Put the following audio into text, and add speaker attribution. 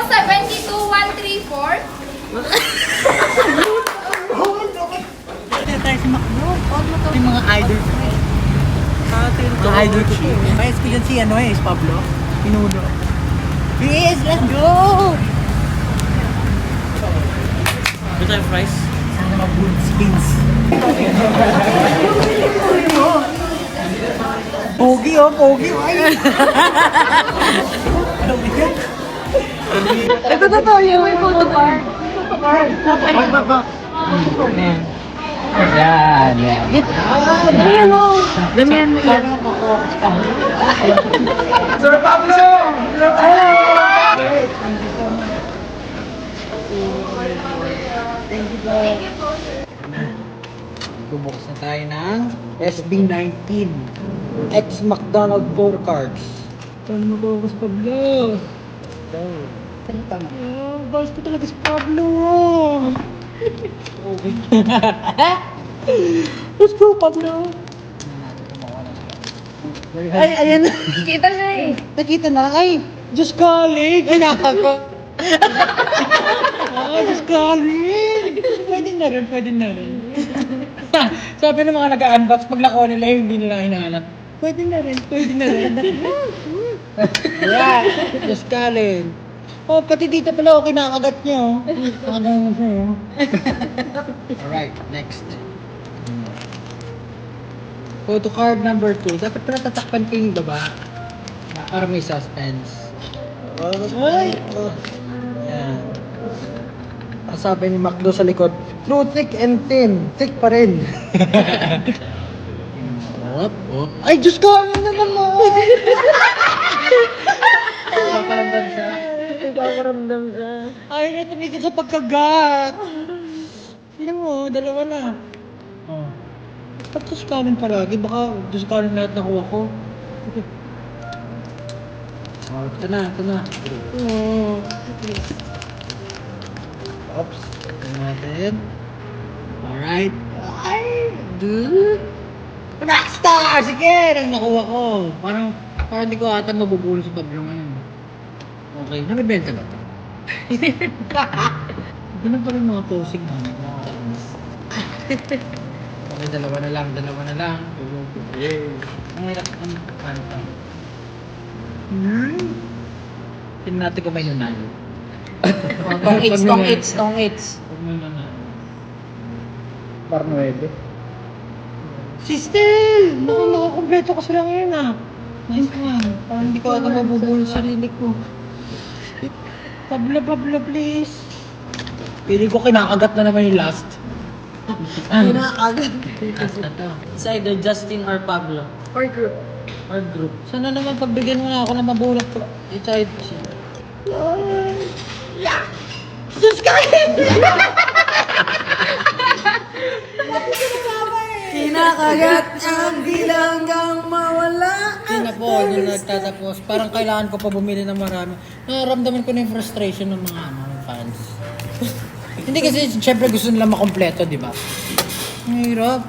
Speaker 1: 72134.
Speaker 2: Kaya tayo si Macdo. Yung mga idol ko eh. Mga idol ko eh. May espigan si si Pablo. Pinuno. Yes, let's go!
Speaker 3: Gusto yung fries?
Speaker 2: Sana mag-good skins. Pogi pogi. Ay! Ano ba yan?
Speaker 1: Ito totoo yung may photo bar.
Speaker 2: Yan.
Speaker 1: Ayan o. Damihan mo yan.
Speaker 2: Sir Pablo! Bubukos na tayo ng SB19 X McDonald 4 cards. Paano mabukos, Pablo? Balas ko talaga si Pablo. Let's go, Pablo. Ay, ayan na.
Speaker 1: Kita na eh.
Speaker 2: Nakita na. Ay, Diyos kalig. Ay, nakako. Diyos kalig. Pwede na rin. Sabi ng mga nag-unbox, pag nakuha nila, hindi nila hinahanap. Pwede na rin. Ayan, Diyos kalig. Oh, pati dito pala ako kinakagat niyo. Nakagawa sa'yo. Alright, next. Photo card number 2. Dapat pala tatakpan ko yung baba. Para may suspense. Ay! Yan. Ang sabi ni Macdo sa likod, true thick and thin. Thick pa rin. Op. Ay, Diyos ko! Ano na naman?
Speaker 1: Nagpaparamdam siya.
Speaker 2: Ay, natamigil sa pagkagat. Tingnan mo, dalawa na. Oh. Ba't Diyos kanin palagi? Baka Diyos kanin lahat nakuha ko. Oh, ito na. Oh. Oops. Ito natin. Alright. Ay, dude. Rockstar! Sige! Nang nakuha ko. Parang hindi ko ata mabubulo si Pablo ngayon. Okay, nabibenta ba ito? Ganun pa rin mga posing namin. Okay, dalawa na lang. Ang hirap ang kanta. Tingnan natin kung may nanalo.
Speaker 1: Tong it's.
Speaker 2: Huwag mo nanalo. Par 9. Sister! Makakompleto ka sila ngayon Nice one. Parang hindi ko ata mabubulo sa sarili ko. Pablo, please. Pili ko kinakagat na naman yung last.
Speaker 1: Kinakagat.
Speaker 2: Last na to.
Speaker 3: It's either Justin or Pablo.
Speaker 1: Or group.
Speaker 2: Or group. Sana naman pagbigyan mo na ako na mabulot ko. It's siya. Diyos ka!
Speaker 1: Kinakagat ang bilanggang mawala.
Speaker 2: Tina po, yung nagtatapos. Parang kailangan ko pa bumili ng marami. Nararamdaman ko na yung frustration ng mga fans. Hindi kasi, syempre gusto nila makompleto, di ba? Ang hirap.